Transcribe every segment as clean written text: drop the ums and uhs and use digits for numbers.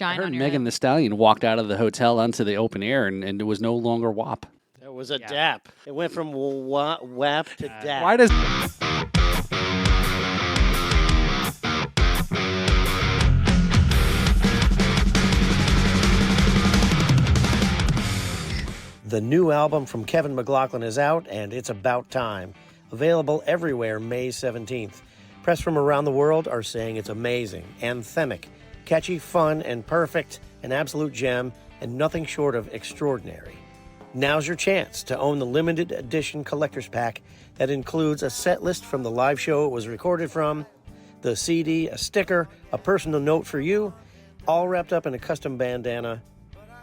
I shine heard on your Megan head. Thee Stallion walked out of the hotel onto the open air, and it was no longer WAP. It was a dap. It went from WAP to dap. Why does... The new album from Kevin MacLachlan is out, and it's about time. Available everywhere May 17th. Press from around the world are saying it's amazing, anthemic, catchy, fun, and perfect, an absolute gem, and nothing short of extraordinary. Now's your chance to own the limited edition collector's pack that includes a set list from the live show it was recorded from, the CD, a sticker, a personal note for you, all wrapped up in a custom bandana.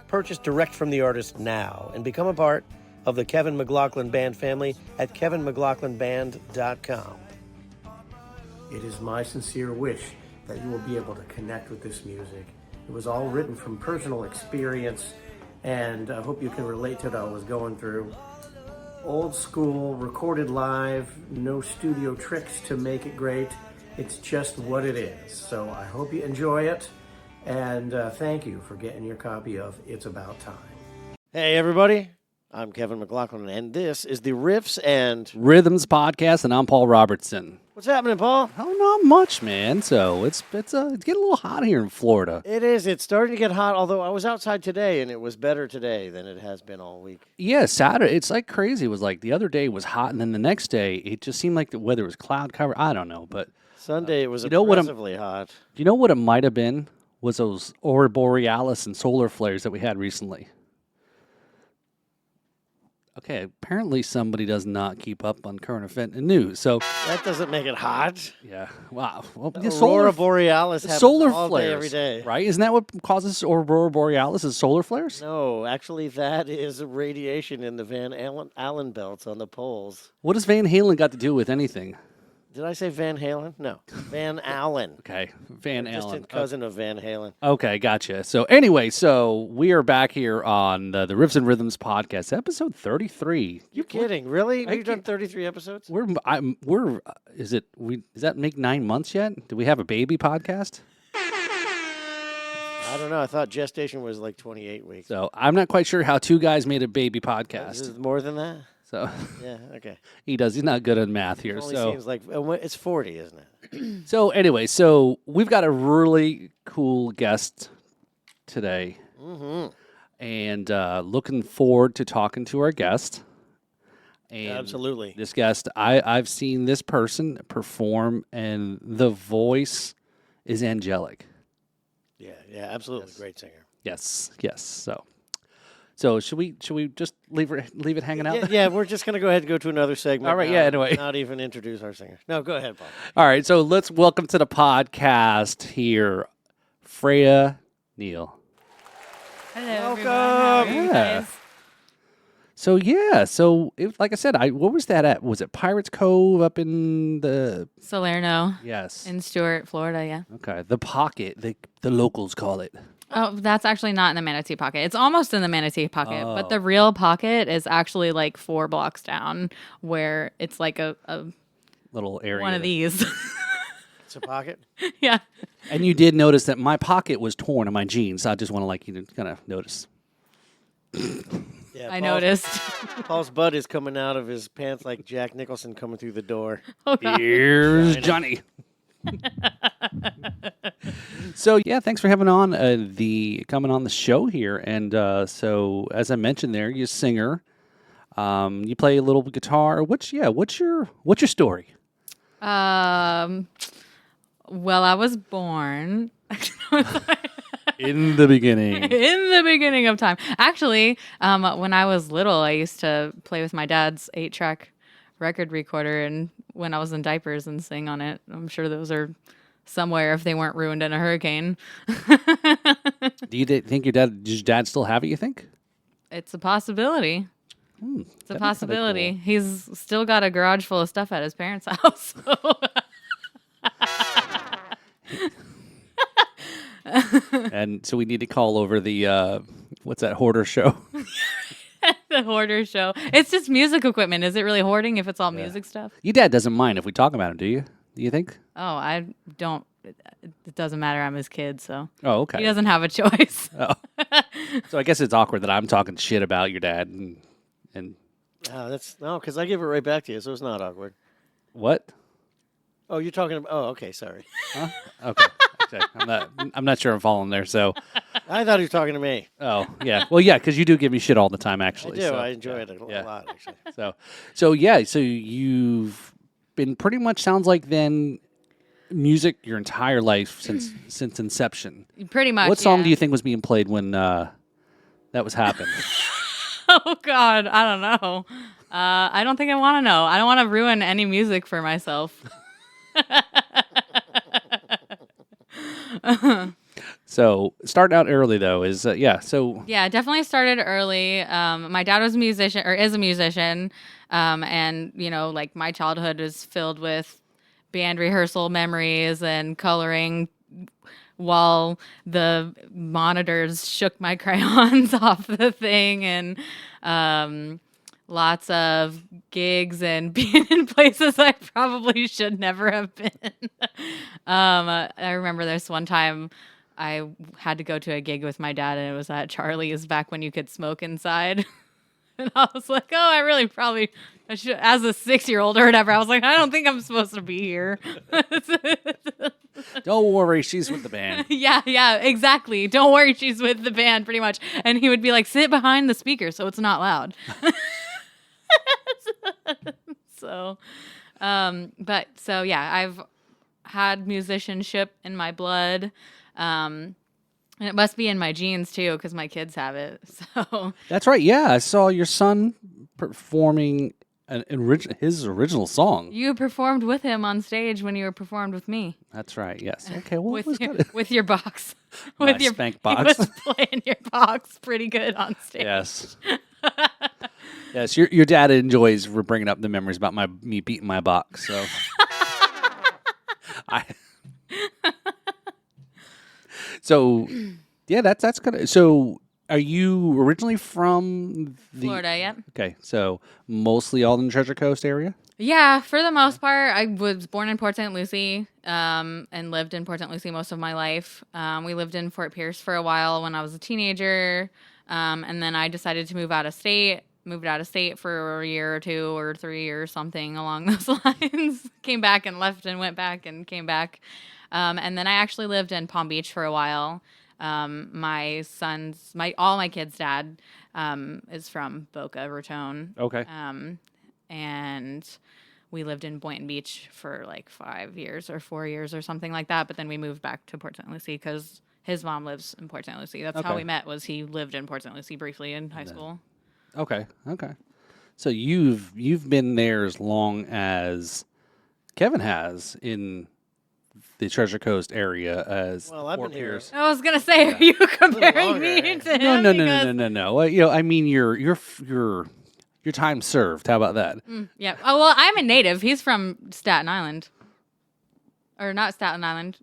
Purchase direct from the artist now and become a part of the Kevin MacLachlan Band family at kevinmaclachlanband.com. It is my sincere wish that you will be able to connect with this music. It was all written from personal experience, and I hope you can relate to what I was going through. Old school, recorded live, no studio tricks to make it great. It's just what it is. So I hope you enjoy it. And thank you for getting your copy of It's About Time. Hey, everybody. I'm Kevin MacLachlan, and this is the Riffs and Rhythms podcast, and I'm Paul Robertson. What's happening, Paul? Oh, not much, man. So it's getting a little hot here in Florida. It is. It's starting to get hot, although I was outside today, and it was better today than it has been all week. Yeah, Saturday, it's like crazy. It was like the other day was hot, and then the next day, it just seemed like the weather was cloud covered. I don't know, but... Sunday, it was you know what oppressively hot. You know what it might have been? Was those aurora borealis and solar flares that we had recently. Okay, apparently somebody does not keep up on current event and news. So That doesn't make it hot. yeah, wow. Well, The Aurora Borealis happens solar all flares day, every day. right? Isn't that what causes aurora borealis? Is solar flares? No, actually, that is radiation in the Van Allen belts on the poles. What does Van Halen got to do with anything? Did I say Van Halen? No, Van Allen. Okay, Van Allen. Distant cousin of Van Halen. Okay, gotcha. So anyway, we are back here on the Riffs and Rhythms podcast, episode 33. You're kidding, really? We've done 33 episodes? Does that make 9 months yet? Do we have a baby podcast? I don't know. I thought gestation was like 28 weeks. So I'm not quite sure how two guys made a baby podcast. Is it more than that? So Yeah, okay. he's not good at math here. It only So seems like it's 40, isn't it? so anyway, so we've got a really cool guest today, and looking forward to talking to our guest. And Absolutely. this guest, I've seen this person perform, and the voice is angelic. Yeah, absolutely. Great singer. Yes. So should we just leave it hanging out? Yeah, we're just going to go ahead and go to another segment. All right, now, yeah, anyway. Not even introduce our singer. No, go ahead, Paul. All right, so let's welcome to the podcast here, Freya, Neale. Hello, Welcome. everyone. How are you Yeah. guys? So like I said, what was that at? Was it Pirates Cove up in the... Salerno Yes. in Stuart, Florida, yeah. Okay, the Pocket, the locals call it. Oh, that's actually not in the Manatee Pocket. It's almost in the Manatee Pocket, but Oh. the real pocket is actually like 4 blocks down where it's like a Little area. one of these. It's a pocket. Yeah. And you did notice that my pocket was torn in my jeans. I just want to you to kind of notice. Yeah, I noticed. Paul's butt is coming out of his pants like Jack Nicholson coming through the door. Oh, God. Here's Johnny. So yeah, thanks for having on coming on the show here. And so as I mentioned there, you're a singer. You play a little guitar. What's your story? Well, I was born In the beginning. in the beginning of time. Actually, when I was little, I used to play with my dad's 8-track record recorder, and when I was in diapers and sing on it. I'm sure those are somewhere if they weren't ruined in a hurricane. Do you think your dad still have it, you think? It's a possibility. It's a that'd be kinda possibility. cool. He's still got a garage full of stuff at his parents' house. So. And so we need to call over the what's that hoarder show? The hoarder show. It's just music equipment. Is it really hoarding if it's all music stuff? Your dad doesn't mind if we talk about him, do you? Do you think? Oh, I don't. it doesn't matter. I'm his kid, so Oh, okay. he doesn't have a choice. Oh. So I guess it's awkward that I'm talking shit about your dad and That's no, because I give it right back to you, so it's not awkward. what? Oh, you're talking about. Oh, okay, sorry. Huh? Okay. Okay. I'm not sure I'm following there. So, I thought he was talking to me. oh yeah. Well, yeah, because you do give me shit all the time, I actually. do. So, I enjoy yeah, it a yeah. lot, actually. So yeah. So you've been pretty much sounds like then music your entire life since inception. Pretty much. What song yeah. do you think was being played when that was happening? Oh God, I don't know. I don't think I want to know. I don't want to ruin any music for myself. So starting out early though is yeah. So Yeah, definitely started early. My dad was a musician or is a musician, and like my childhood is filled with band rehearsal memories and coloring while the monitors shook my crayons off the thing, and lots of gigs and being in places I probably should never have been. I remember this one time I had to go to a gig with my dad, and it was at Charlie's back when you could smoke inside. And I was like, oh, I should, as a 6-year-old or whatever, I was like, I don't think I'm supposed to be here. don't worry, she's with the band. Yeah, exactly. Don't worry, she's with the band, pretty much. And he would be like, sit behind the speaker so it's not loud. So yeah, I've had musicianship in my blood. And it must be in my genes too, because my kids have it. So That's right. Yeah, I saw your son performing his original song. you performed with him on stage when you performed with me. That's right. Yes. Okay. Well, With your box. My With your spank He box. was playing your box pretty good on stage. Yes. Yes. Your dad enjoys bringing up the memories about me beating my box. So. So, yeah, that's good. So, are you originally from Florida, yeah. Okay, so mostly all in the Treasure Coast area. Yeah, for the most part, I was born in Port St. Lucie, and lived in Port St. Lucie most of my life. We lived in Fort Pierce for a while when I was a teenager, and then I decided to move out of state. Moved out of state for a year or 2 or 3 or something along those lines. Came back and left and went back and came back. And then I actually lived in Palm Beach for a while. All my kids' dad is from Boca Raton. Okay. And we lived in Boynton Beach for like 5 years or 4 years or something like that. But then we moved back to Port St. Lucie because his mom lives in Port St. Lucie. That's how we met. Was he lived in Port St. Lucie briefly in high school. Okay. So you've been there as long as Kevin has in the Treasure Coast area as Well, I've Fort been here. Pierce. I was gonna say, are you comparing me longer. to him? No. I mean your time served. How about that? Yeah. Oh well, I'm a native. He's from Staten Island, or not Staten Island.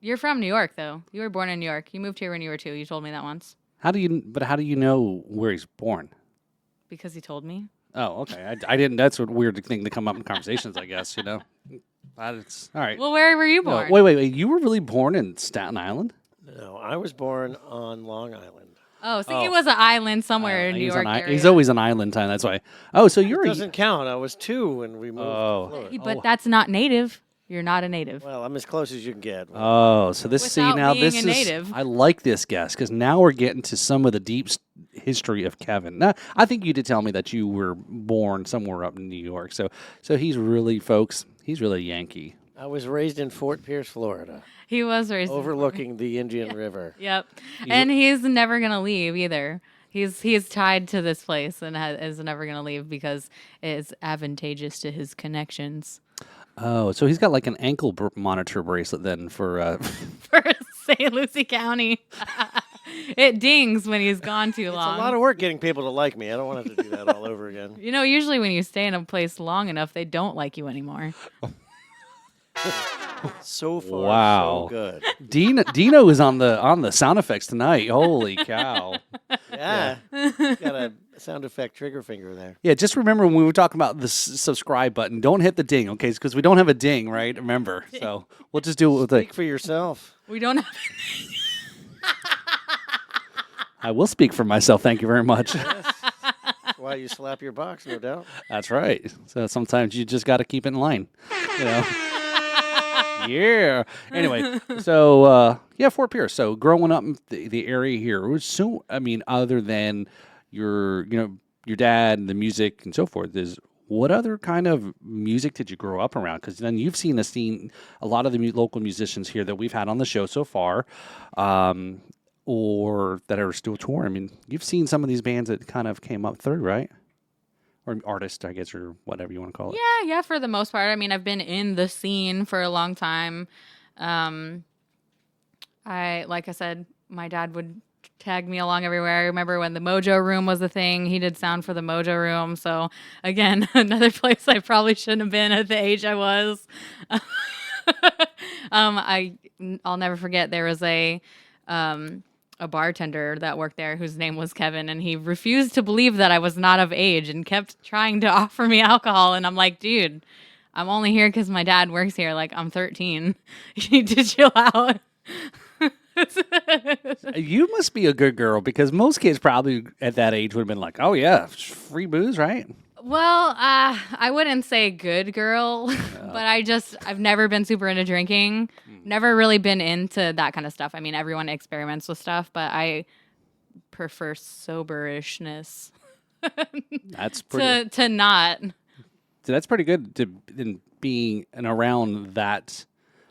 You're from New York, though. You were born in New York. You moved here when you were 2. You told me that once. How do you know where he's born? Because he told me. Oh, okay. I didn't. That's a weird thing to come up in conversations, I guess. But it's all right. Well, where were you No, born? wait. You were really born in Staten Island? No, I was born on Long Island. Oh, so he was an island somewhere in New He's York area. He's always an island time. That's why. Oh, so you're It doesn't count. I was 2 when we moved Oh. to Florida. But that's not native. You're not a native. Well, I'm as close as you can get. Oh, so this Without now being this a is native. I like this guest because now we're getting to some of the deep history of Kevin. Now, I think you did tell me that you were born somewhere up in New York. So he's really, folks, he's really Yankee. I was raised in Fort Pierce, Florida, He was raised overlooking the Indian River. Yep. And he's never gonna leave either. He's tied to this place and is never gonna leave because it's advantageous to his connections. Oh, so he's got like an ankle monitor bracelet then for. For St. Lucie County. It dings when he's gone too long. It's a lot of work getting people to like me. I don't want to have to do that all over again. Usually when you stay in a place long enough, they don't like you anymore. So far, Wow. so good. Dino is on the sound effects tonight. Holy cow. Yeah. He's got a sound effect trigger finger there. Yeah, just remember when we were talking about the subscribe button, don't hit the ding, okay? Because we don't have a ding, right? Remember. So we'll just do it with Speak for yourself. We don't have. I will speak for myself. Thank you very much. Yes. That's why you slap your box, no doubt. That's right. So sometimes you just got to keep it in line. You know? Yeah. Anyway, so Fort Pierce. So growing up in the area here, it was so. I mean, other than your dad and the music and so forth, what other kind of music did you grow up around? Because then you've seen a lot of the local musicians here that we've had on the show so far, or that are still touring. I mean, you've seen some of these bands that kind of came up through, right? Or artist, I guess, or whatever you want to call it. Yeah, for the most part. I mean, I've been in the scene for a long time. Like I said, my dad would tag me along everywhere. I remember when the Mojo Room was a thing. He did sound for the Mojo Room. So again, another place I probably shouldn't have been at the age I was. I'll never forget there was a bartender that worked there whose name was Kevin, and he refused to believe that I was not of age and kept trying to offer me alcohol. And I'm like, dude, I'm only here because my dad works here. Like, I'm 13. You need to chill out. You must be a good girl because most kids probably at that age would have been like, oh, yeah, free booze, right? Well, I wouldn't say good girl, but I've never been super into drinking. Never really been into that kind of stuff. I mean, everyone experiments with stuff, but I prefer soberishness That's pretty. to not. So that's pretty good in being around that.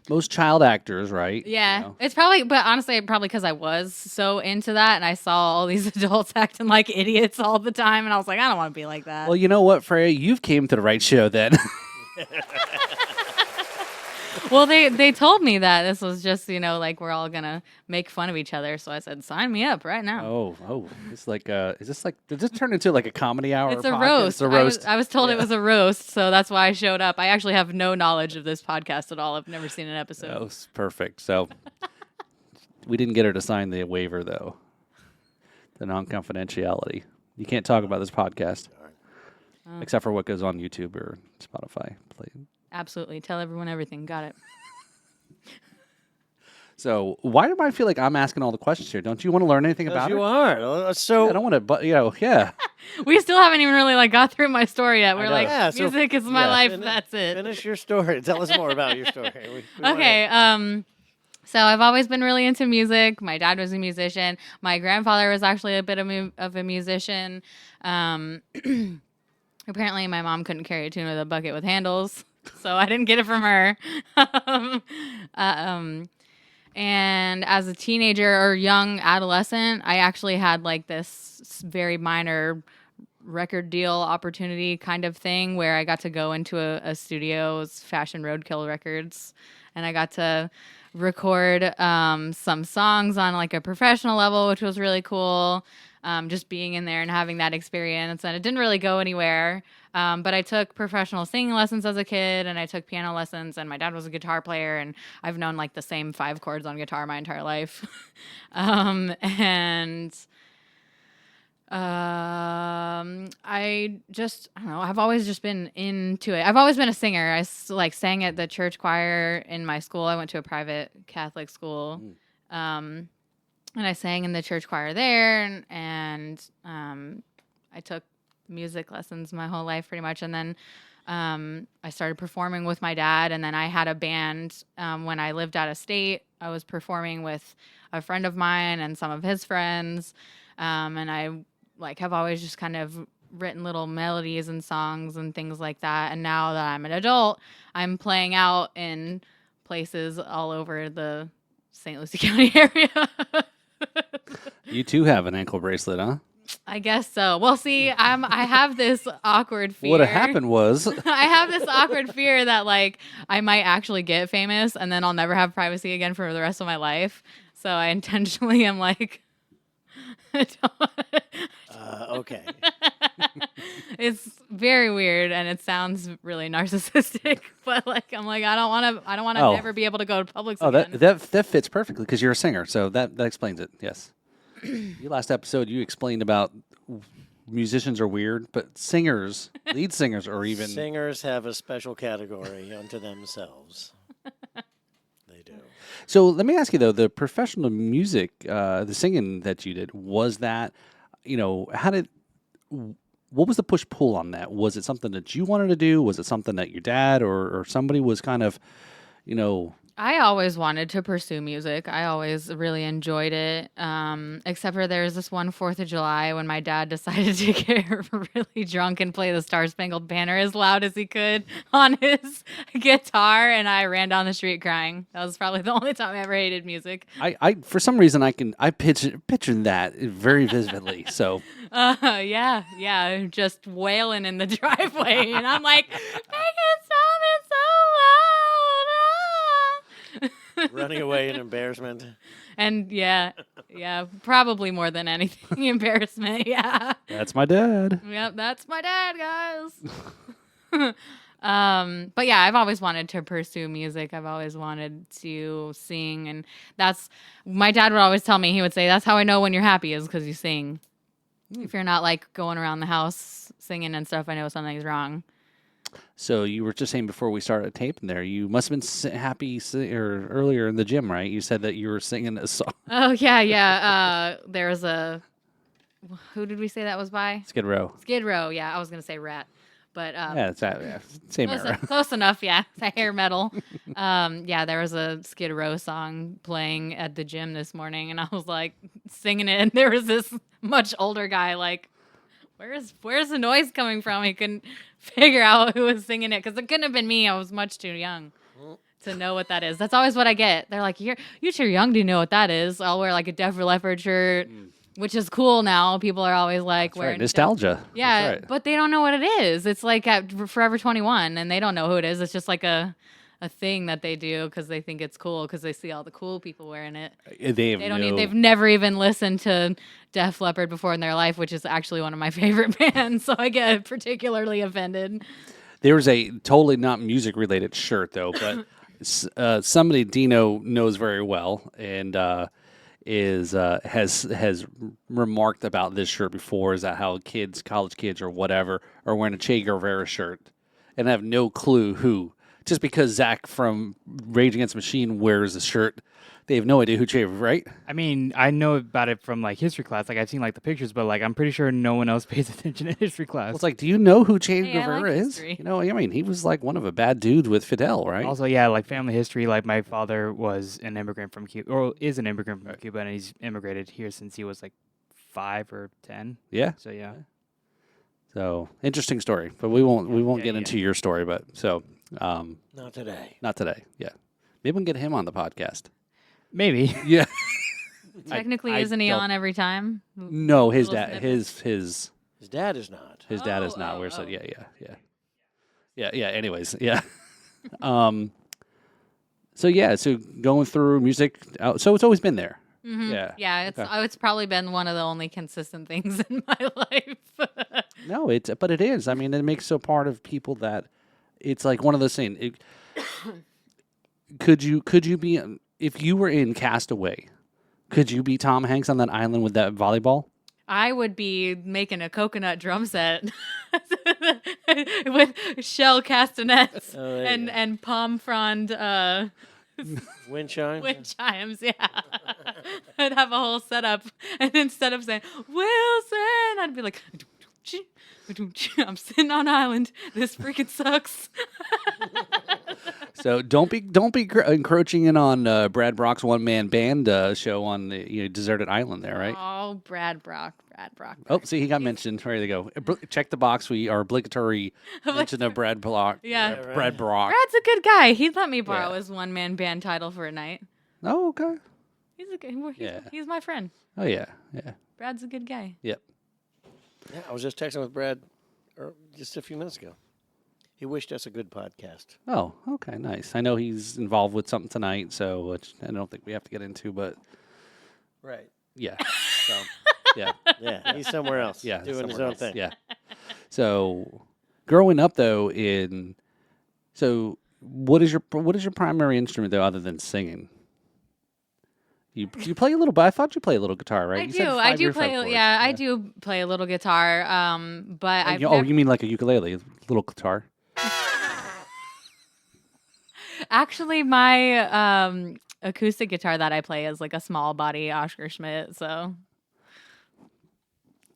Most child actors, right? Yeah, You know? it's probably, but honestly, probably because I was so into that and I saw all these adults acting like idiots all the time, and I was like, I don't want to be like that. Well, you know what, Freya? You've came to the right show then. Well, they told me that this was just, like we're all gonna make fun of each other. So I said, sign me up right now. Oh, it's like, did this turn into like a comedy hour? It's a podcast? roast. It's a roast. I was told it was a roast, so that's why I showed up. I actually have no knowledge of this podcast at all. I've never seen an episode. That was perfect. So we didn't get her to sign the waiver, though. The non-confidentiality. You can't talk about this podcast. Except for what goes on YouTube or Spotify. Absolutely. Tell everyone everything. Got it. So why do I feel like I'm asking all the questions here? Don't you want to learn anything about you it? are. So I don't want to, but yeah. We still haven't even really got through my story yet. We're know. like, Yeah, so- music is my life. Finish- That's it. Finish your story. Tell us more about your story. We wanna- Okay. So I've always been really into music. My dad was a musician. My grandfather was actually a bit of a musician. Apparently, my mom couldn't carry a tune with a bucket with handles, so I didn't get it from her. And as a teenager or young adolescent, I actually had this very minor record deal opportunity kind of thing where I got to go into a studio. It was Fashion Roadkill Records, and I got to record some songs on a professional level, which was really cool. Just being in there and having that experience, and it didn't really go anywhere. But I took professional singing lessons as a kid, and I took piano lessons, and my dad was a guitar player, and I've known the same 5 chords on guitar my entire life. I don't know, I've always just been into it. I've always been a singer. I sang at the church choir in my school. I went to a private Catholic school. And I sang in the church choir there, and I took music lessons my whole life pretty much. And then I started performing with my dad, and then I had a band when I lived out of state. I was performing with a friend of mine and some of his friends, and I have always just kind of written little melodies and songs and things like that. And now that I'm an adult, I'm playing out in places all over the St. Lucie County area. You too have an ankle bracelet, huh? I guess so. Well, see, I have this awkward fear. What happened was I have this awkward fear that I might actually get famous and then I'll never have privacy again for the rest of my life. So I intentionally am okay. It's very weird and it sounds really narcissistic, but like I'm like I don't want to Oh. never be able to go to Publix Oh, again. that fits perfectly because you're a singer, so that explains it. Yes. Your last episode, you explained about musicians are weird, but singers, lead singers, are even. Singers have a special category unto themselves. They do. So let me ask you though, the professional music, the singing that you did, was that, what was the push pull on that? Was it something that you wanted to do? Was it something that your dad or somebody was kind of, I always wanted to pursue music. I always really enjoyed it. Except for there was this one 4th of July when my dad decided to get really drunk and play the Star Spangled Banner as loud as he could on his guitar, and I ran down the street crying. That was probably the only time I ever hated music. I for some reason I picture that very vividly. So Yeah, just wailing in the driveway, and I'm like, make it stop! It's so loud! Running away in embarrassment. And yeah, probably more than anything, embarrassment. Yeah. that's my dad. Yep, that's my dad, guys. But yeah, I've always wanted to pursue music. I've always wanted to sing, and that's my dad would always tell me. He would say, "That's how I know when you're happy is because you sing. If you're not like going around the house singing and stuff, I know something's wrong." So you were just saying before we started taping there, you must have been happy or earlier in the gym, right? You said that you were singing a song. Oh yeah. There was who did we say that was by? Skid Row. Skid Row. Yeah, I was gonna say Rat, but Yeah, it's same era. close enough. Yeah, it's hair metal. Yeah, there was a Skid Row song playing at the gym this morning, and I was like singing it, and there was this much older guy like, Where's the noise coming from? He couldn't figure out who was singing it because it couldn't have been me. I was much too young to know what that is. That's always what I get. They're like, you're too young to know what that is. I'll wear like a Def Leppard shirt, which is cool now. People are always like That's wearing right. Nostalgia. Yeah, That's right. but they don't know what it is. It's like at Forever 21, and they don't know who it is. It's just like a thing that they do because they think it's cool because they see all the cool people wearing it. They've never even listened to Def Leppard before in their life, which is actually one of my favorite bands. So I get particularly offended. There was a totally not music related shirt though, but somebody Dino knows very well and has remarked about this shirt before. Is that how college kids or whatever, are wearing a Che Guevara shirt and have no clue who. Just because Zach from Rage Against the Machine wears a shirt, they have no idea who Che, right? I mean, I know about it from like history class. Like I've seen like the pictures, but like I'm pretty sure no one else pays attention in history class. Well, it's like, do you know who Che Hey, I like Guevara is? history. I mean, he was like one of a bad dudes with Fidel, right? Also, yeah, like family history. Like my father was an immigrant from Cuba, or is an immigrant from Cuba, and he's immigrated here since he was like 5 or 10. Yeah. So yeah. So interesting story, but we won't get yeah. into your story. But so Not today. not today. Yeah, maybe we can get him on the podcast. Maybe. Yeah. Technically, I isn't he don't- on every time? No, his Little dad. snippets. His His dad is not. dad is Oh, not. oh, We're so oh. yeah. Anyways, yeah. So yeah, so going through music, so it's always been there. Mhm. Yeah. Yeah, Okay. it's probably been one of the only consistent things in my life. No, but it is. I mean, it makes so part of people that it's like one of those things. Could you be if you were in Castaway? Could you be Tom Hanks on that island with that volleyball? I would be making a coconut drum set with shell castanets Oh, there you go. and palm frond Wind chimes? wind chimes. Yeah, I'd have a whole setup, and instead of saying Wilson, I'd be like, I'm sitting on island. This freaking sucks. So don't be encroaching in on Brad Brock's one man band show on the deserted island there, right? Oh, Brad Brock. Oh, see, he got mentioned. There you go. Check the box. We are obligatory mention of Brad Brock. Yeah. right. Brad Brock. Brad's a good guy. He'd let me borrow Yeah. his one man band title for a night. Oh, okay. He's a good. Yeah. He's my friend. Oh, yeah. Brad's a good guy. Yep. Yeah, I was just texting with Brad just a few minutes ago. He wished us a good podcast. Oh, okay, nice. I know he's involved with something tonight, so which I don't think we have to get into, but Right. yeah. So, yeah. Yeah, he's somewhere else Yeah. doing his somewhere own else. thing. Yeah. So, growing up though, what is your primary instrument though, other than singing? You play a little, but I thought you play a little guitar, right? I You do. said I five do year play. fretboards. Yeah, I do play a little guitar. But I've Oh, never you mean like a ukulele, a little guitar? actually my acoustic guitar that I play is like a small body Oscar Schmidt. So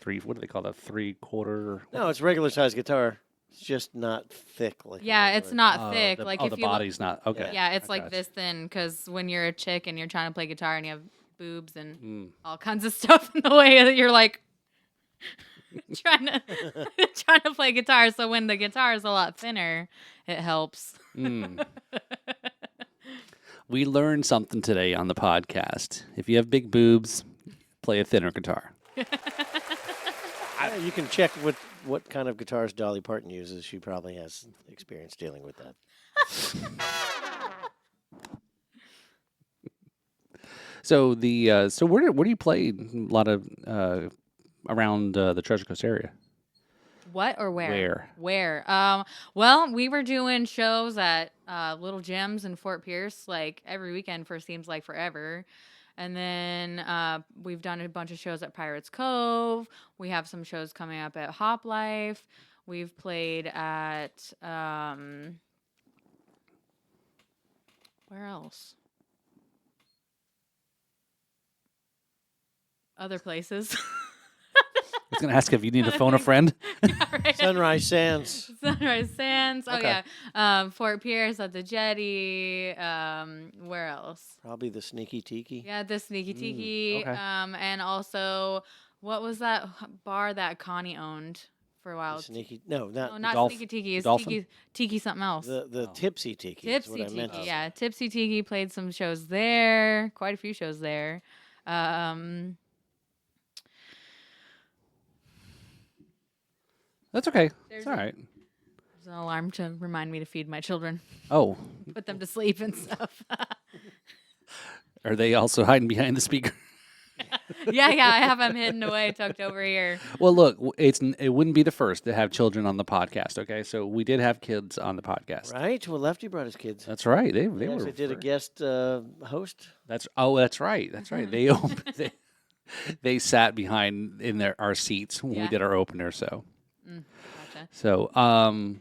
What do they call that? 3/4. No, it's regular size guitar. It's just not thick like. a yeah, it's regular- not thick. The, like oh, if the you look, body's not okay. yeah, it's I like gotcha. this thin. Because when you're a chick and you're trying to play guitar and you have boobs and Mm. all kinds of stuff in the way that you're like trying to trying to play guitar. So when the guitar is a lot thinner, it helps. Mm. We learned something today on the podcast. If you have big boobs, play a thinner guitar. Yeah, you can check what kind of guitars Dolly Parton uses. She probably has experience dealing with that. So where do you play a lot of around the Treasure Coast area? What or where? Where? Where? Well, we were doing shows at little gyms in Fort Pierce like every weekend for seems like forever. And then we've done a bunch of shows at Pirates Cove. We have some shows coming up at Hop Life. We've played at where else? Other places. I was going to ask if you need to phone a friend. Yeah, right. Sunrise Sands. Sunrise Sands. Oh Okay. yeah. Fort Pierce at the Jetty. Where else? Probably the Sneaky Tiki. Yeah, the Sneaky Tiki. okay. And also, what was that bar that Connie owned for a while? The Sneaky. No, No, not not Dolph- Sneaky Tiki. It's Dolphin? Tiki something else. the Oh. Tipsy Tiki. is what Tipsy I meant to Tiki. say. Yeah, Tipsy Tiki played some shows there. Quite a few shows there. That's okay. There's It's all right. There's an alarm to remind me to feed my children, Oh, put them to sleep and stuff. are they also hiding behind the speaker? yeah, I have them hidden away, tucked over here. Well, look, it wouldn't be the first to have children on the podcast. Okay, so we did have kids on the podcast. Right? Well, Lefty brought his kids. That's right. They They were. actually did a for- guest host. That's right. That's right. They sat behind in our seats when we Yeah. did our opener. So Gotcha.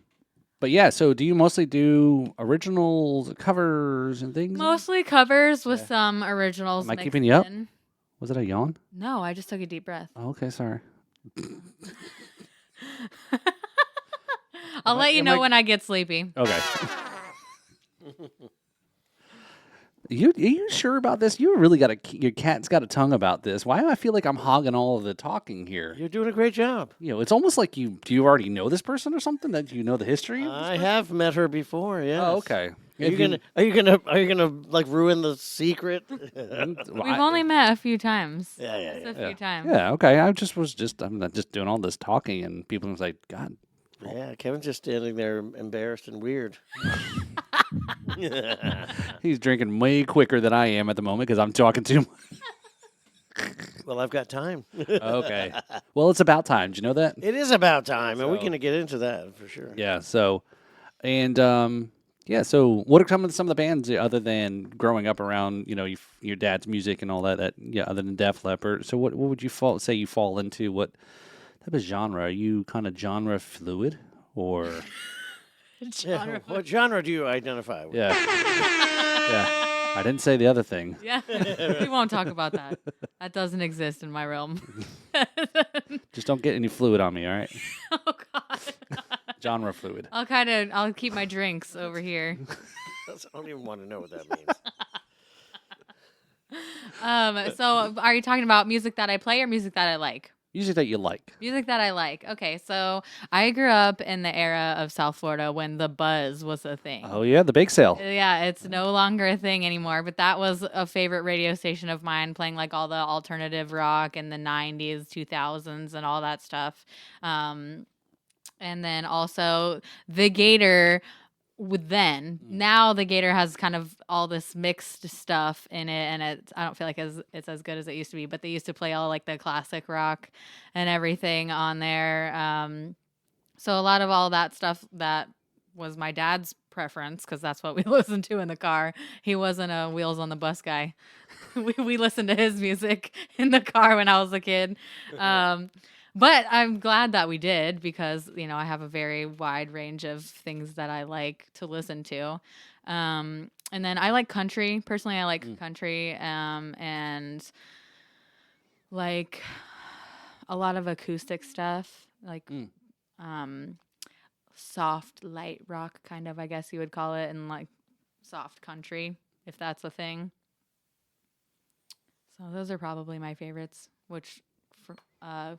but yeah. So do you mostly do originals, covers, and things? Mostly covers with some originals. Am I mixed keeping you up? in. Was it a yawn? No, I just took a deep breath. Oh, okay, sorry. I'll let you am know I- when I get sleepy. Okay. Are you sure about this? You really got your cat's got a tongue about this. Why do I feel like I'm hogging all of the talking here? You're doing a great job. You know, it's almost like do you already know this person or something? That you know the history? of this I have met her before. Yeah. Oh, okay. Are you gonna like ruin the secret? We've only met a few times. Yeah. Just a few times. Yeah, okay. I'm not just doing all this talking, and people are like, God. Yeah, Kevin's just standing there embarrassed and weird. He's drinking way quicker than I am at the moment because I'm talking too much. Well, I've got time. Okay. Well, it's about time. Do you know that? It is about time, and we're So- going to get into that for sure. Yeah. So, and yeah. So, what are some of the bands other than growing up around your dad's music and all that? Other than Def Leppard. So, what would you say you fall into? What type of genre? Are you kind of genre fluid or? Yeah, what genre do you identify with? Yeah. Yeah. I didn't say the other thing. Yeah. We won't talk about that. That doesn't exist in my realm. Just don't get any fluid on me, all right? Oh God. Genre fluid. I'll keep my drinks over here. I don't even want to know what that means. So are you talking about music that I play or music that I like? Music that you like. Music that I like. Okay, so I grew up in the era of South Florida when the buzz was a thing. Oh yeah, the bake sale. Yeah, it's no longer a thing anymore, but that was a favorite radio station of mine, playing like all the alternative rock in the 90s, 2000s, and all that stuff. And then also the Gator with then. Now the Gator has kind of all this mixed stuff in it, and I don't feel like it's as good as it used to be, but they used to play all like the classic rock and everything on there. So a lot of all that stuff that was my dad's preference because that's what we listened to in the car. He wasn't a Wheels on the Bus guy. We listened to his music in the car when I was a kid. Um, but I'm glad that we did because, I have a very wide range of things that I like to listen to. And then I like country. Personally, I like country and like a lot of acoustic stuff, like um, soft, light rock, kind of, I guess you would call it, and like soft country, if that's a thing. So those are probably my favorites, which,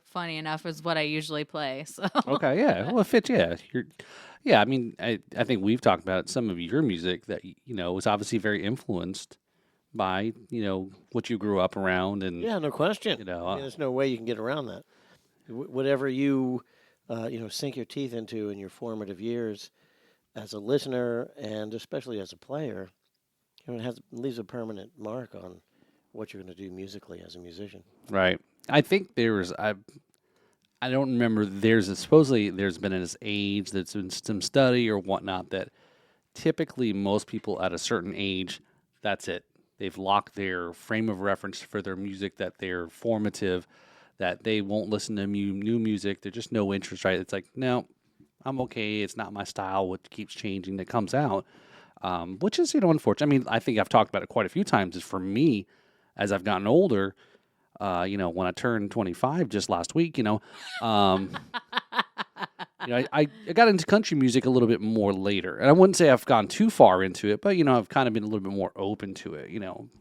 funny enough, is what I usually play. So Okay, yeah. Well, it fits. Yeah, yeah. I mean, I think we've talked about some of your music that was obviously very influenced by what you grew up around, and Yeah, no question. you know, I mean, there's no way you can get around that. Whatever you, sink your teeth into in your formative years as a listener and especially as a player, it leaves a permanent mark on what you're going to do musically as a musician. right. I think I don't remember. Supposedly there's been an age that's been some study or whatnot that typically most people at a certain age, that's it. They've locked their frame of reference for their music, that they're formative, that they won't listen to new music. There's just no interest, right? It's like, no, I'm okay. It's not my style. What keeps changing that comes out, which is, unfortunate. I mean, I think I've talked about it quite a few times. Is for me, as I've gotten older, when I turned 25 just last week, I got into country music a little bit more later. And I wouldn't say I've gone too far into it, but, I've kind of been a little bit more open to it,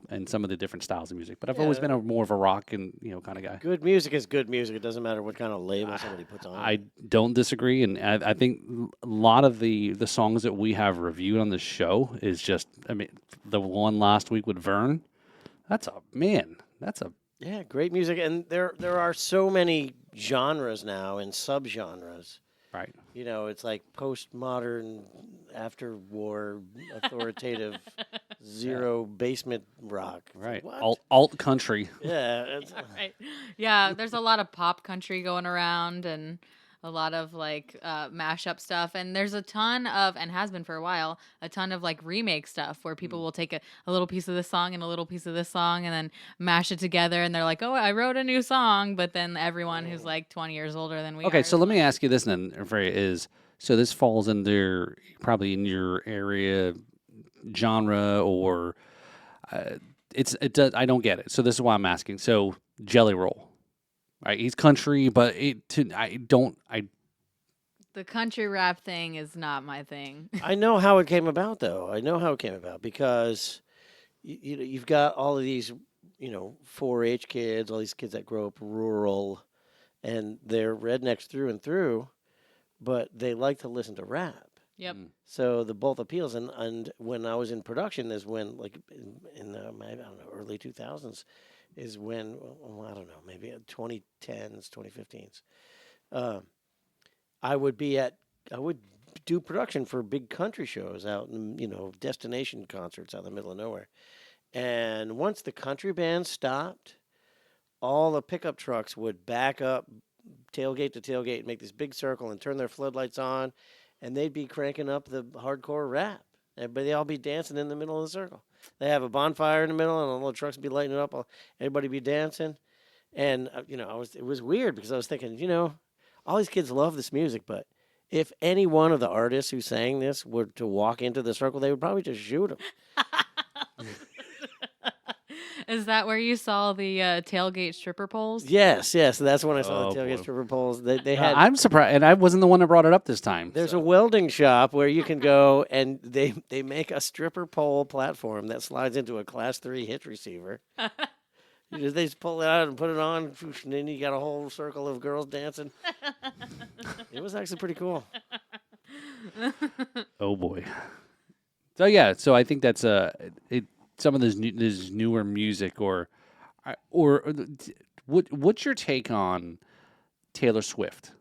and some of the different styles of music. But I've always been more of a rock and, kind of guy. Good music is good music. It doesn't matter what kind of label somebody puts on it. I don't disagree. And I think a lot of the songs that we have reviewed on the show is just, I mean, the one last week with Vern, that's a Yeah, great music, and there are so many genres now and subgenres. right. It's like postmodern, after war, authoritative, zero basement rock. Right. What? Alt country. Yeah. right. Yeah, there's a lot of pop country going around and a lot of like mashup stuff. And there's a ton of, and has been for a while, a ton of like remake stuff where people will take a little piece of this song and a little piece of this song and then mash it together. And they're like, oh, I wrote a new song. But then everyone who's like 20 years older than we are. Okay, so is let me like, ask you this then, Freya, so this falls under probably in your area genre or it does, I don't get it. So this is why I'm asking. So Jelly Roll, right? He's country, but the country rap thing is not my thing. I know how it came about, though. I know how it came about because you've got all of these, 4-H kids, all these kids that grow up rural, and they're rednecks through and through, but they like to listen to rap. Yep. So the both appeals, and when I was in production is when, like in the, I don't know, early 2000s, is when, well, I don't know, maybe 2010s, 2015s. I would do production for big country shows out in, destination concerts out in the middle of nowhere. And once the country bands stopped, all the pickup trucks would back up tailgate to tailgate and make this big circle and turn their floodlights on, and they'd be cranking up the hardcore rap. Everybody all be dancing in the middle of the circle. They have a bonfire in the middle, and all the trucks be lighting it up. Everybody be dancing. And, it was weird because I was thinking, all these kids love this music, but if any one of the artists who sang this were to walk into the circle, they would probably just shoot them. Is that where you saw the tailgate stripper poles? Yes. That's when I saw the tailgate boy. stripper poles. They had. I'm surprised, and I wasn't the one that brought it up this time. There's a welding shop where you can go, and they make a stripper pole platform that slides into a Class 3 hitch receiver. They just pull it out and put it on, and then you got a whole circle of girls dancing. It was actually pretty cool. Oh boy. So yeah, so I think that's some of this newer music or what's your take on Taylor Swift?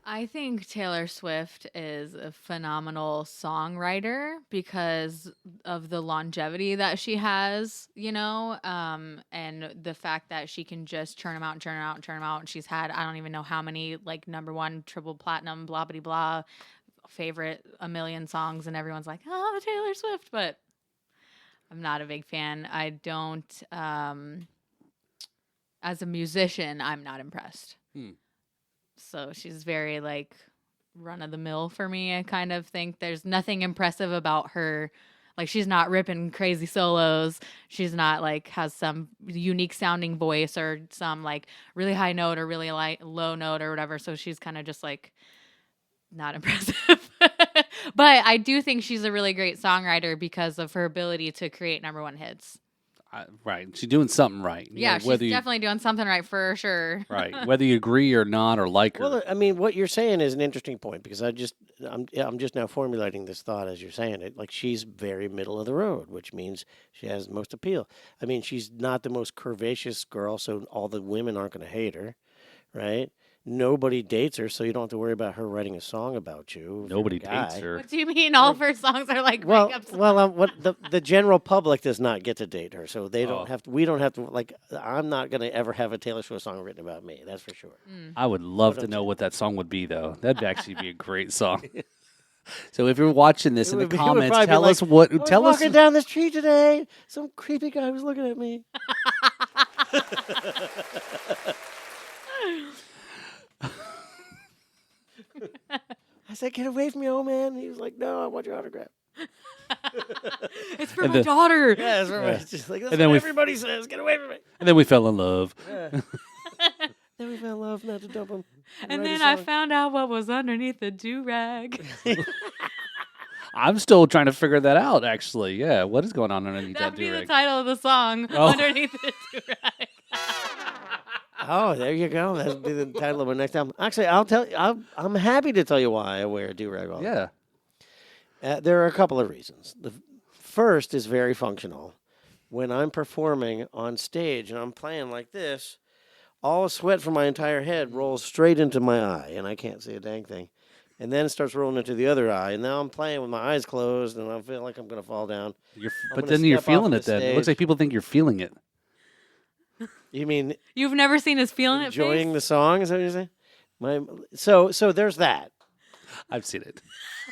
I think Taylor Swift is a phenomenal songwriter because of the longevity that she has, and the fact that she can just churn them out and churn them out and churn them out. And she's had, I don't even know how many, like, number one, triple platinum, blah, blah, blah, favorite, a million songs. And everyone's like, oh, Taylor Swift. But I'm not a big fan. I don't, as a musician, I'm not impressed. So she's very like run of the mill for me. I kind of think there's nothing impressive about her. Like she's not ripping crazy solos. She's not like has some unique sounding voice or some like really high note or really low note or whatever. So she's kind of just like not impressive. But I do think she's a really great songwriter because of her ability to create number one hits. Right. She's doing something right. Yeah, she's definitely doing something right for sure. Right. Whether you agree or not or like her. Well, I mean, what you're saying is an interesting point because I'm just now formulating this thought as you're saying it. Like she's very middle of the road, which means she has the most appeal. I mean, she's not the most curvaceous girl, so all the women aren't going to hate her, right? Nobody dates her, so you don't have to worry about her writing a song about you. Nobody dates her. What do you mean? All of her songs are like Well, breakup songs? well, what the general public does not get to date her, so they don't have to. We don't have to. Like, I'm not going to ever have a Taylor Swift song written about me. That's for sure. I would love to know what that song would be, though. That'd actually be a great song. So if you're watching this in the comments, tell us what. Tell us. Walking down the street today, some creepy guy was looking at me. I said, "Get away from me, old man." And he was like, "No, I want your autograph." It's for my daughter. Yeah, that's right. It's just like that's And then what we everybody says. Get away from me. And then we fell in love. Yeah. Then we fell in love, not to dump him. And then I found out what was underneath the do-rag. I'm still trying to figure that out, actually. Yeah, what is going on underneath that That'd be the do-rag? title of the song, Oh. Underneath the do-rag. Oh, there you go. That'll be the title of my next album. Actually, I'll tell you. I'm happy to tell you why I wear a do-rag all the time. Yeah. There are a couple of reasons. The first is very functional. When I'm performing on stage and I'm playing like this, all the sweat from my entire head rolls straight into my eye, and I can't see a dang thing. And then it starts rolling into the other eye, and now I'm playing with my eyes closed, and I feel like I'm going to fall down. But then you're feeling it then. It looks like people think you're feeling it. You mean You've never seen his feeling it enjoying face? the song? Is that what you're saying? So there's that. I've seen it.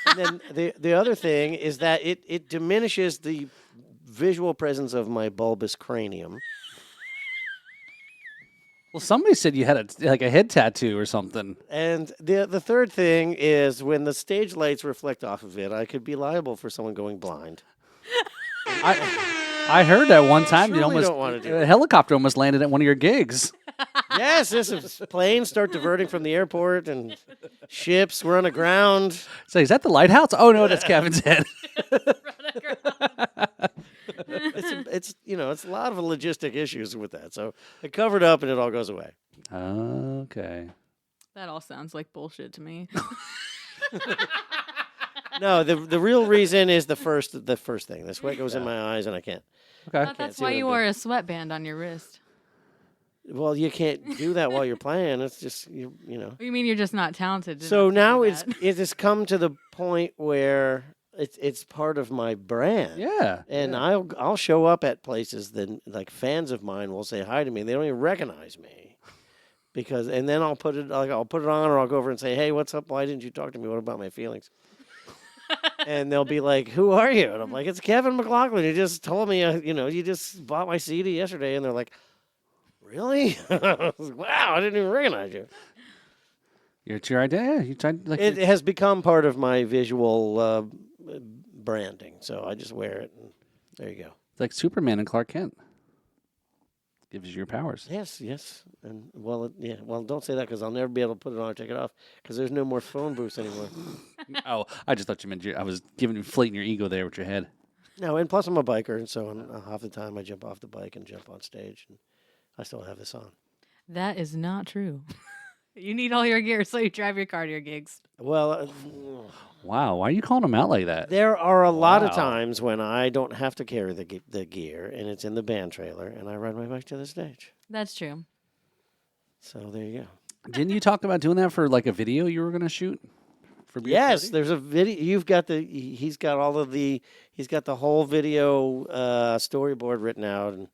And then the other thing is that it diminishes the visual presence of my bulbous cranium. Well, somebody said you had a head tattoo or something. And the third thing is when the stage lights reflect off of it, I could be liable for someone going blind. I heard that one time Truly don't wanna do a helicopter almost landed at one of your gigs. Yes, planes start diverting from the airport and ships run aground. So is that the lighthouse? Oh no, that's Kevin's head. It's a lot of logistic issues with that. So I covered up and it all goes away. Okay. That all sounds like bullshit to me. No, the real reason is the first thing. The sweat goes in my eyes and I can't. Okay. That's see why what you I'm wore doing. a sweatband on your wrist. Well, you can't do that while you're playing. It's just you know. You mean you're just not talented? So enough to now do it has come to the point where it's part of my brand. Yeah. And yeah. I'll show up at places that like fans of mine will say hi to me and they don't even recognize me. And then I'll put it on or I'll go over and say, "Hey, what's up? Why didn't you talk to me? What about my feelings?" And they'll be like, "Who are you?" And I'm like, "It's Kevin McLaughlin. You just told me, you just bought my CD yesterday." And they're like, "Really?" I was like, wow, I didn't even recognize you. It's your idea. You tried It has become part of my visual branding, so I just wear it, and there you go. It's like Superman and Clark Kent. Gives you your powers. Yes, and well, don't say that because I'll never be able to put it on or take it off because there's no more phone booths anymore. Oh, I just thought you meant I was inflating your ego there with your head. No, and plus I'm a biker, and so half the time I jump off the bike and jump on stage, and I still have this on. That is not true. You need all your gear so you drive your car to your gigs. Well, Wow, why are you calling him out like that? there are a lot of Wow. times when I don't have to carry the gear, and it's in the band trailer, and I ride my bike to the stage. That's true. So there you go. Didn't you talk about doing that for like a video you were going to shoot for Beer Yes, Party? there's a video. You've got he's got he's got the whole video storyboard written out, and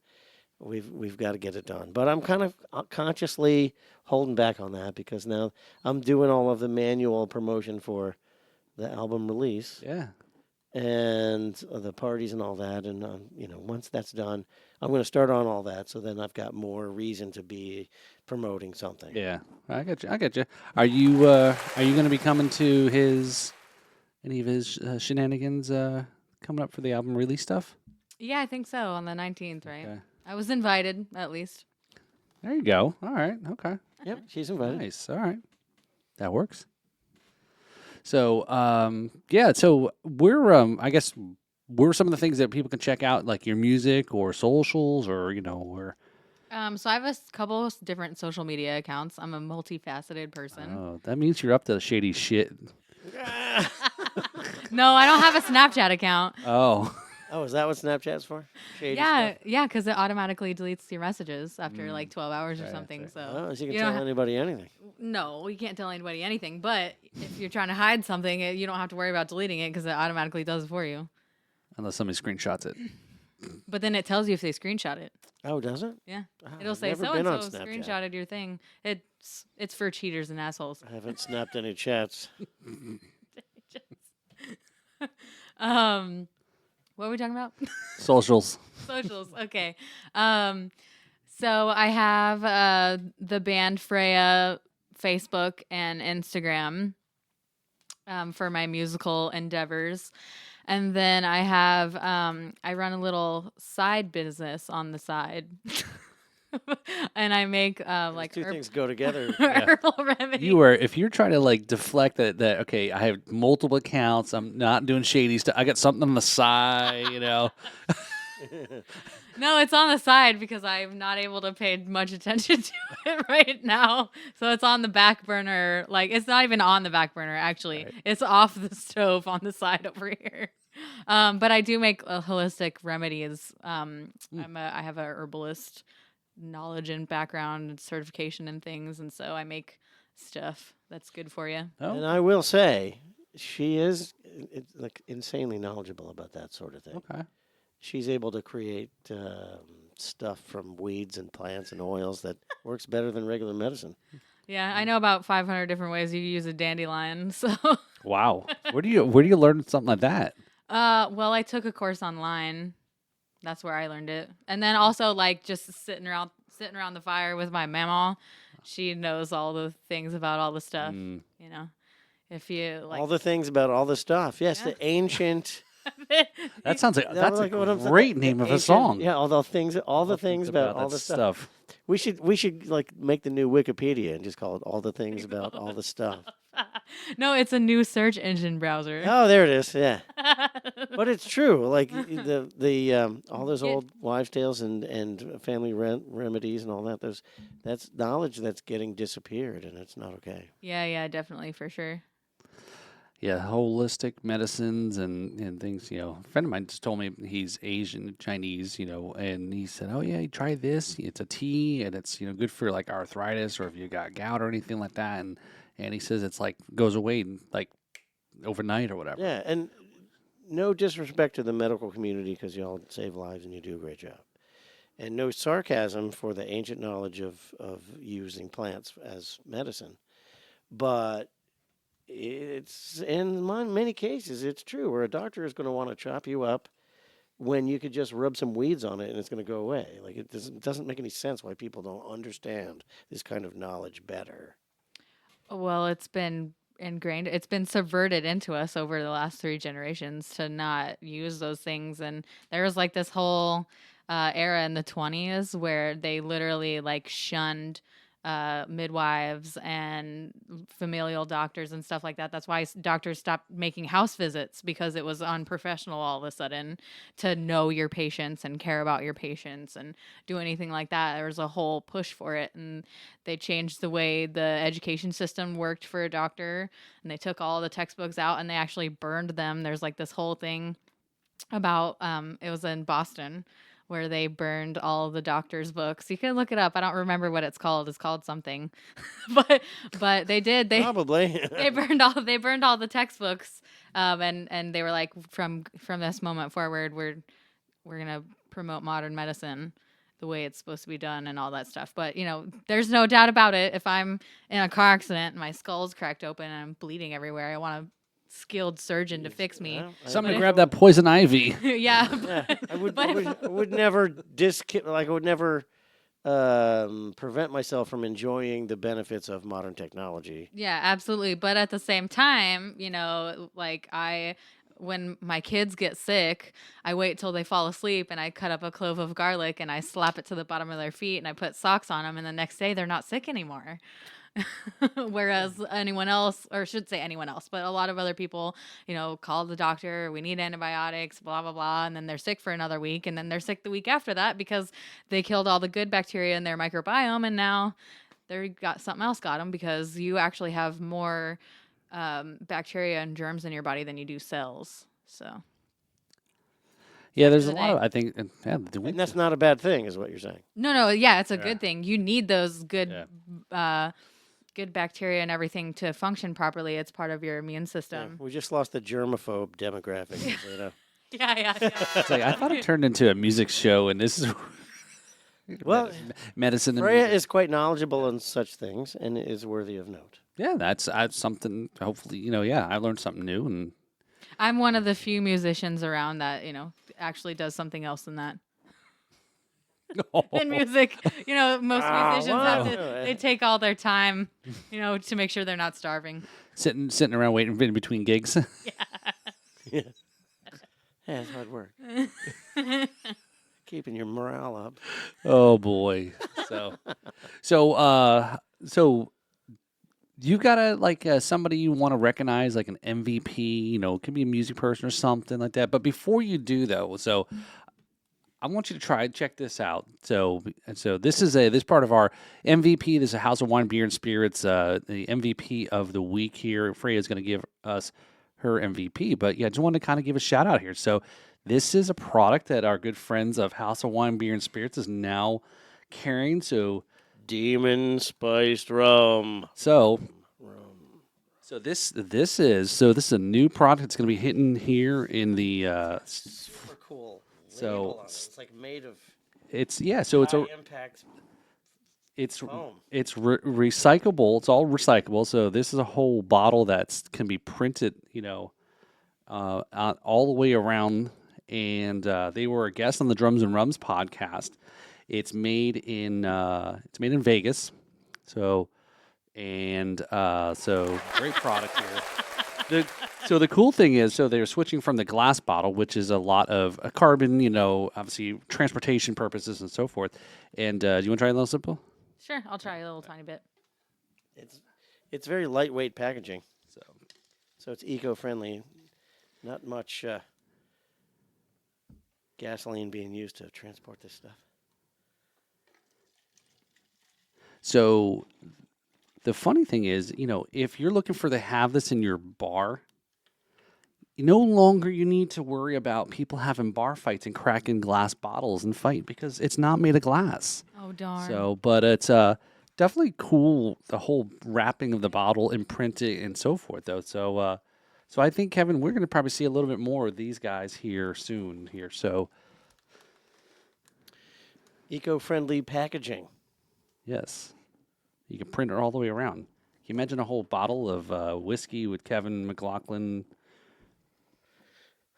we've got to get it done. But I'm kind of consciously holding back on that because now I'm doing all of the manual promotion for the album release Yeah. and the parties and all that. And once that's done, I'm going to start on all that. So then I've got more reason to be promoting something. Yeah. I got you. I got you. Are you going to be coming to any of his shenanigans coming up for the album release stuff? Yeah, I think so. On the 19th, right? Okay. I was invited, at least. There you go. All right. Okay. Yep, she's invited. Nice. All right. That works. So, yeah. So I guess we're some of the things that people can check out, like your music or socials, or or. So I have a couple of different social media accounts. I'm a multifaceted person. Oh, that means you're up to shady shit. No, I don't have a Snapchat account. Oh. Oh, is that what Snapchat's for? Shady Yeah, stuff? yeah, because it automatically deletes your messages after like 12 hours or Right, something. right. So Oh, so you can you don't tell anybody anything. no, you can't tell anybody anything. But if you're trying to hide something, you don't have to worry about deleting it because it automatically does it for you. Unless somebody screenshots it. But then it tells you if they screenshot it. Oh, does it? Yeah, Wow, it'll I've say never so been and on so Snapchat. screenshotted your thing. It's for cheaters and assholes. I haven't snapped any chats. What are we talking about? Socials. Socials. Okay. So I have the band Freya Facebook and Instagram for my musical endeavors. And then I have I run a little side business on the side. And I make like Two things go together. herbal remedies. If you're trying to like deflect that okay, I have multiple accounts, I'm not doing shady stuff. I got something on the side, No, it's on the side because I'm not able to pay much attention to it right now. So it's on the back burner. Like it's not even on the back burner actually. Right. It's off the stove on the side over here. But I do make holistic remedies. I have a herbalist knowledge and background and certification and things, and so I make stuff that's good for you. And Oh, I will say, she is like insanely knowledgeable about that sort of thing. okay. She's able to create stuff from weeds and plants and oils that works better than regular medicine. Yeah, I know about 500 different ways you use a dandelion. So, Wow. Where do you learn something like that? well, I took a course online. That's where I learned it. And then also like just sitting around the fire with my mama. She knows all the things about all the stuff, Mm. If you like All the things about all the stuff. Yes, Yeah. the ancient. That sounds like That that's was a like what I'm saying, great the name of a ancient- song. Yeah, all the things about all that the stuff. We should like make the new Wikipedia and just call it all the things about all the stuff. No, it's a new search engine browser. Oh, there it is. Yeah. But it's true. Like the all those Yeah. old wives' tales and family remedies and all that. That's knowledge that's getting disappeared, and it's not okay. Yeah, definitely for sure. Yeah, holistic medicines and things, A friend of mine just told me he's Asian, Chinese, and he said, oh, yeah, try this. It's a tea, and it's, good for, like, arthritis or if you got gout or anything like that. And he says it's, like, goes away, like, overnight or whatever. Yeah, and no disrespect to the medical community because y'all save lives and you do a great job. And no sarcasm for the ancient knowledge of using plants as medicine. But it's in many cases it's true where a doctor is going to want to chop you up when you could just rub some weeds on it and it's going to go away. Like it doesn't make any sense why people don't understand this kind of knowledge better. Well, it's been ingrained. It's been subverted into us over the last 3 generations to not use those things. And there was like this whole era in the 20s where they literally like shunned midwives and familial doctors and stuff like that. That's why doctors stopped making house visits because it was unprofessional all of a sudden to know your patients and care about your patients and do anything like that. There was a whole push for it, and they changed the way the education system worked for a doctor, and they took all the textbooks out and they actually burned them. There's like this whole thing about it was in Boston where they burned all the doctor's books. You can look it up. I don't remember what it's called. It's called something, but they did. Probably. They burned all the textbooks, and they were like, from this moment forward, we're gonna promote modern medicine the way it's supposed to be done and all that stuff. But there's no doubt about it. If I'm in a car accident and my skull's cracked open and I'm bleeding everywhere, I want a skilled surgeon to fix me. Somebody grab that poison ivy. Yeah. I would never I would never prevent myself from enjoying the benefits of modern technology. Yeah, absolutely. But at the same time, like when my kids get sick, I wait till they fall asleep and I cut up a clove of garlic and I slap it to the bottom of their feet and I put socks on them, and the next day they're not sick anymore. Whereas anyone else, or I should say anyone else, but a lot of other people, call the doctor, we need antibiotics, blah, blah, blah. And then they're sick for another week. And then they're sick the week after that because they killed all the good bacteria in their microbiome. And now something else got them, because you actually have more bacteria and germs in your body than you do cells. So. Yeah, there's a lot of, I think, and that's not a bad thing, is what you're saying. No, yeah, it's a good thing. You need those good good bacteria and everything to function properly. It's part of your immune system. Yeah, we just lost the germaphobe demographic. Yeah. It's like, I thought it turned into a music show, and this is well, medicine. Freya is quite knowledgeable on such things and is worthy of note. Yeah, that's something. Hopefully, I learned something new, and I'm one of the few musicians around that actually does something else than that. In music, most musicians they take all their time, to make sure they're not starving. Sitting around waiting in between gigs. Yeah, that's hard work. Keeping your morale up. Oh boy. So you got somebody you want to recognize, like an MVP. It could be a music person or something like that. But before you do, though, I want you to check this out. So this is this part of our MVP. This is a House of Wine, Beer, and Spirits. The MVP of the week here. Freya is going to give us her MVP. But yeah, I just wanted to kind of give a shout out here. So this is a product that our good friends of House of Wine, Beer, and Spirits is now carrying. So Demon Spiced Rum. So this is a new product. It's going to be hitting here in the. Super cool. So it's like made of. It's So it's a impact. It's foam. It's recyclable. It's all recyclable. So this is a whole bottle that can be printed, all the way around. And they were a guest on the Drums and Rums podcast. It's made in Vegas. So great product here. So the cool thing is, they're switching from the glass bottle, which is a lot of carbon, obviously transportation purposes and so forth. And do you want to try a little simple? Sure, I'll try a little tiny bit. It's very lightweight packaging, so it's eco-friendly. Not much gasoline being used to transport this stuff. So the funny thing is, if you're looking to have this in your bar, no longer you need to worry about people having bar fights and cracking glass bottles and fight, because it's not made of glass. Oh, darn. So, but it's definitely cool, the whole wrapping of the bottle and printing and so forth, though. So I think, Kevin, we're going to probably see a little bit more of these guys here soon here. So eco-friendly packaging. Yes. You can print it all the way around. Can you imagine a whole bottle of whiskey with Kevin McLaughlin?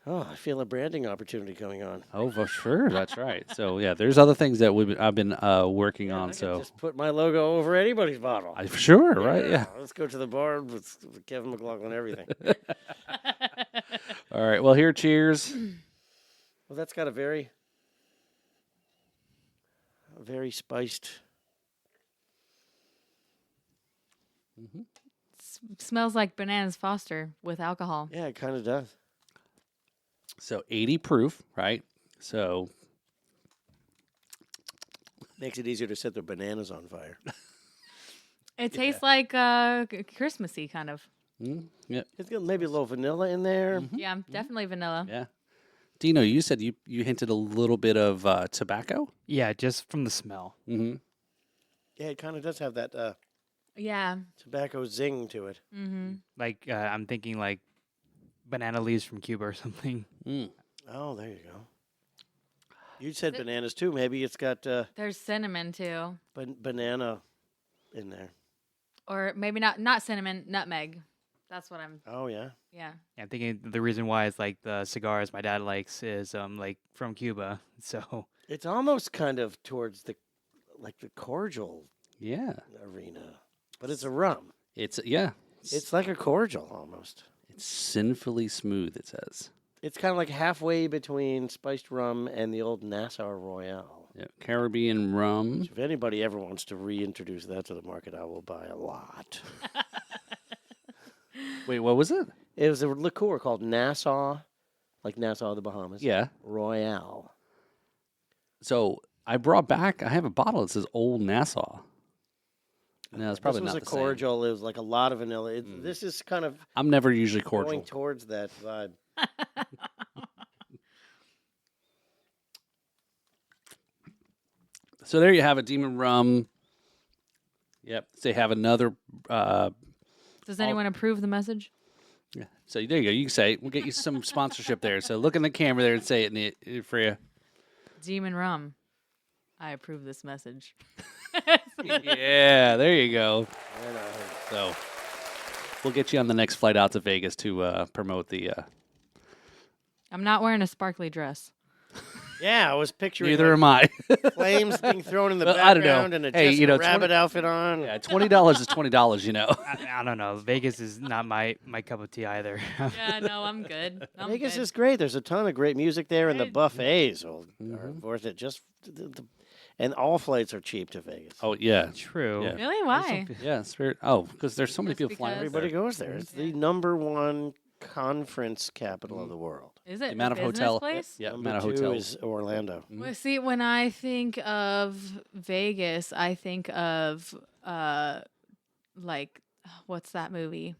Oh, I feel a branding opportunity going on. Oh, for sure. That's right. So, yeah, there's other things that I've been working on. I So can just put my logo over anybody's bottle. Sure, right? Yeah. Let's go to the bar with Kevin McLaughlin, everything. All right. Well, here, cheers. Well, that's got a very spiced. Mm-hmm. Smells like Bananas Foster with alcohol. Yeah, it kind of does. So 80 proof, right? So makes it easier to set the bananas on fire. It tastes like Christmassy kind of. yeah. It's got maybe a little vanilla in there. Yeah, definitely vanilla. Yeah. Dino, you said you hinted a little bit of tobacco. Yeah, just from the smell. Mm-hmm. Yeah, it kind of does have that Yeah. tobacco zing to it. Mm-hmm. Like I'm thinking like banana leaves from Cuba or something. Mm. Oh, there you go. You said Th- bananas too. Maybe it's got There's cinnamon too, banana in there. or maybe not cinnamon, nutmeg. That's what I'm. Oh yeah. Yeah. Yeah, I'm thinking the reason why is like the cigars my dad likes is like from Cuba. So It's almost kind of towards the cordial Yeah. arena, but it's a rum. It's It's like a cordial almost. it's sinfully smooth. It says. It's kind of like halfway between spiced rum and the old Nassau Royale. Yeah, Caribbean rum. If anybody ever wants to reintroduce that to the market, I will buy a lot. Wait, what was it? It was a liqueur called Nassau, like Nassau, the Bahamas. Yeah. Royale. So I brought back. I have a bottle that says Old Nassau. No, it's probably this was not a the same. cordial. It was like a lot of vanilla. This is kind of I'm never usually going cordial. towards that vibe. So there you have it, Demon Rum. Yep. They have another. Does anyone approve the message? Yeah. So there you go. You can say it. We'll get you some sponsorship there. So look in the camera there and say it, Freya. Demon rum. I approve this message. Yeah, there you go. So we'll get you on the next flight out to Vegas to promote the. I'm not wearing a sparkly dress. Yeah, I was picturing Neither am I. flames being thrown in the Well, I don't know. background and a Hey, Jessica you know, Rabbit 20 outfit on. Yeah, $20 is $20. You know. I don't know. Vegas is not my cup of tea either. Yeah, no, I'm good. Vegas is great. There's a ton of great music there, and the Right. buffets are Mm-hmm. worth it. And all flights are cheap to Vegas. Oh yeah. True. Yeah. Really? Why? Yeah, it's very. Oh, because there's so many Just people flying. because- Everybody goes there. It's the number one conference capital of the world. Is it The amount of a business hotel. place? Yeah, Number amount of two hotels. is Orlando. Well, see, when I think of Vegas, I think of like what's that movie?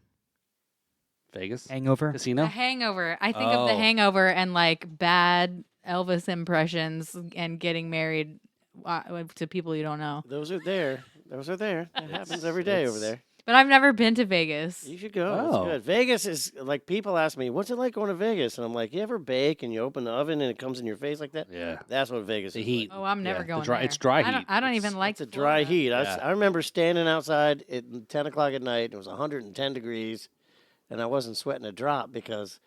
Vegas Hangover. The Casino. Hangover. I think of The Oh. Hangover and like bad Elvis impressions and getting married to people you don't know. Those are there. Those are there. That happens every day over it's- there. But I've never been to Vegas. You should go. Oh. It's good. Vegas is like people ask me, "What's it like going to Vegas?" And I'm like, "You ever bake and you open the oven and it comes in your face like that?" Yeah. That's what Vegas The is. heat. Like. Oh, I'm never Yeah, the going dry- there. it's dry I don't, heat. I don't It's- even like It's a dry Florida. heat. Yeah. I remember standing outside at 10 o'clock at night. And it was 110 degrees, and I wasn't sweating a drop because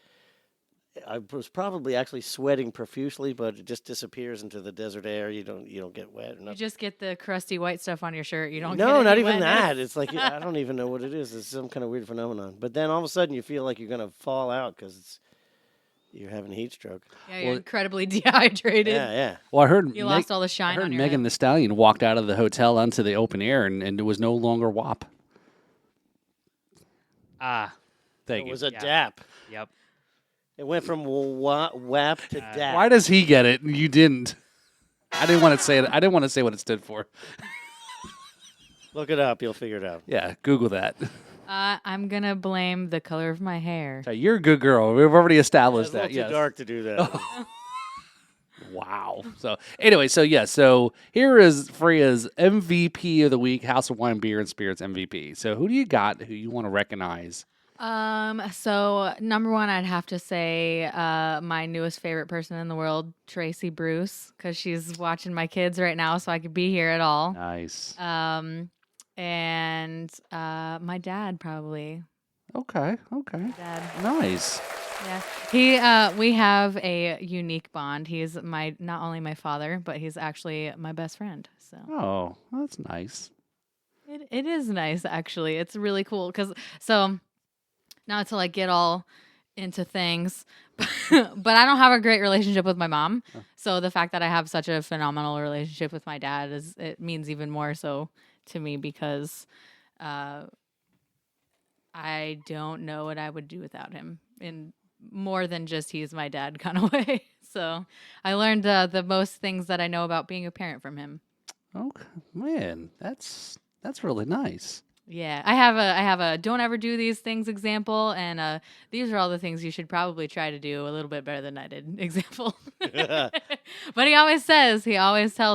I was probably actually sweating profusely, but it just disappears into the desert air. You don't get wet. Or You nothing. just get the crusty white stuff on your shirt. You don't. No, get not any even wetness. that. It's like I don't even know what it is. It's some kind of weird phenomenon. But then all of a sudden you feel like you're gonna fall out because you're having a heat stroke. Yeah, you're Well- incredibly dehydrated. Yeah, yeah. Well, I heard You lost all the shine I heard on your Megan head. the Stallion walked out of the hotel onto the open air, and it was no longer WAP. Ah. Thank It you. was a Yeah. DAP. Yep. It went from WAP to DAP. Why does he get it and you didn't? I didn't want to say it. I didn't want to say what it stood for. Look it up. You'll figure it out. Yeah, Google that. I'm gonna blame the color of my hair. So you're a good girl. We've already established It's a little that. too Yes. dark to do that. Wow. So anyway, so here is Freya's MVP of the week, House of Wine, Beer, and Spirits MVP. So who do you got? Who you want to recognize? So number one, I'd have to say my newest favorite person in the world, Tracy Bruce, because she's watching my kids right now, so I could be here at all. Nice. And my dad probably. Okay. Dad. Nice. Yeah. We have a unique bond. He's not only my father, but he's actually my best friend. So Oh, that's nice. it is nice actually. It's really cool so not to like get all into things, but I don't have a great relationship with my mom. So the fact that I have such a phenomenal relationship with my dad it means even more so to me because I don't know what I would do without him in more than just he's my dad kind of way. So I learned the most things that I know about being a parent from him. Okay, man, that's really nice. Yeah, I have a don't ever do these things example, and these are all the things you should probably try to do a little bit better than I did example. But he always tells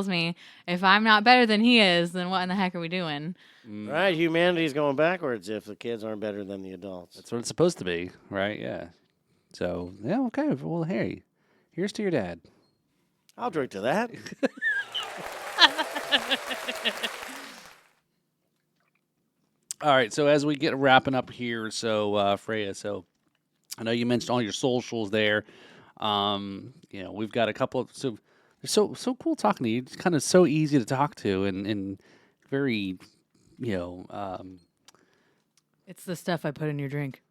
me, if I'm not better than he is, then what in the heck are we doing? Right, humanity's going backwards if the kids aren't better than the adults. That's what it's supposed to be, right? Yeah. So yeah, okay. Well, hey, here's to your dad. I'll drink to that. All right. So as we get wrapping up here, so Freya, so I know you mentioned all your socials there. We've got a couple of it's so cool talking to you. It's kind of so easy to talk to and very, It's the stuff I put in your drink.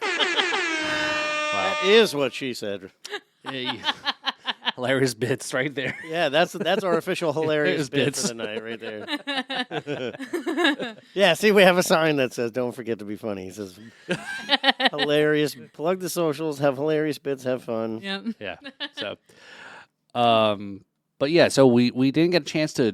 That is what she said. hilarious bits right there. Yeah, that's our official hilarious bit bits. for the night right there. Yeah, see, we have a sign that says, don't forget to be funny. It says, hilarious, plug the socials, have hilarious bits, have fun. Yep. Yeah. So, but yeah, so we didn't get a chance to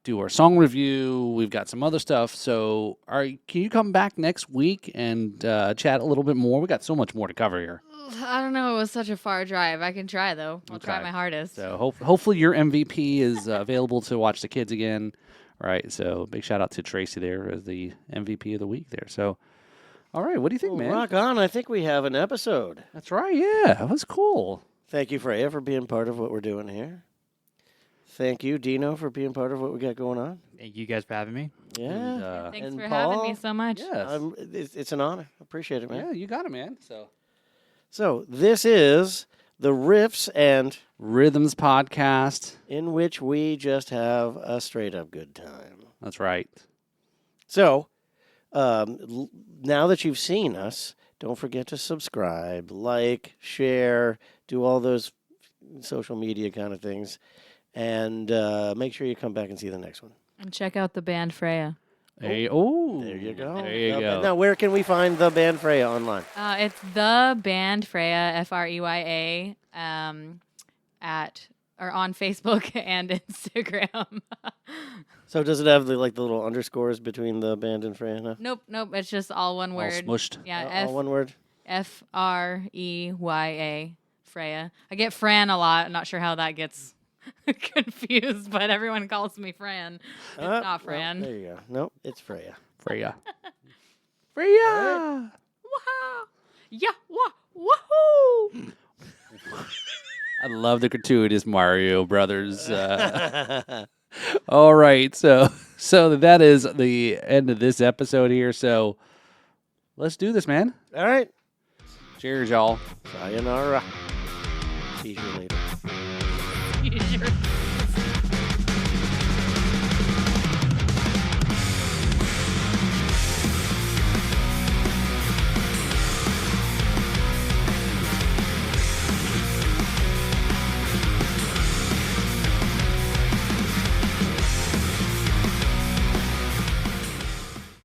do our song review. We've got some other stuff. So, can you come back next week and chat a little bit more? We got so much more to cover here. I don't know. It was such a far drive. I can try, though. I'll try Okay. my hardest. So hopefully your MVP is available to watch the kids again. All right. So big shout out to Tracy there as the MVP of the week there. So, all right. What do you think, Well, man? rock on. I think we have an episode. That's right. Yeah. That was cool. Thank you, Freya, for being part of what we're doing here. Thank you, Dino, for being part of what we got going on. Thank you guys for having me. Yeah. And, Thanks and for having me Paul? so much. yes. It's an honor. Appreciate it, man. Yeah, you got it, man. So this is the Riffs, and Rhythms podcast. in which we just have a straight up good time. That's right. So now that you've seen us, don't forget to subscribe, like, share, do all those social media kind of things, and make sure you come back and see the next one. And check out the band Freya. Hey, There you go. There you go. Now, where can we find the band Freya online? It's the band Freya, Freya, on Facebook and Instagram. So does it have the little underscores between the band and Freya? No? Nope. It's just all one all word. smushed. Yeah, All one word? Freya. Freya. I get Fran a lot. I'm not sure how that gets confused, but everyone calls me Fran. It's not Well, Fran. there you go. Nope, it's Freya. Freya. Freya. Wow. Yeah. Wahoo. I love the gratuitous Mario Brothers. All right. So that is the end of this episode here. So let's do this, man. All right. Cheers, y'all. Sayonara. See you later. Sure.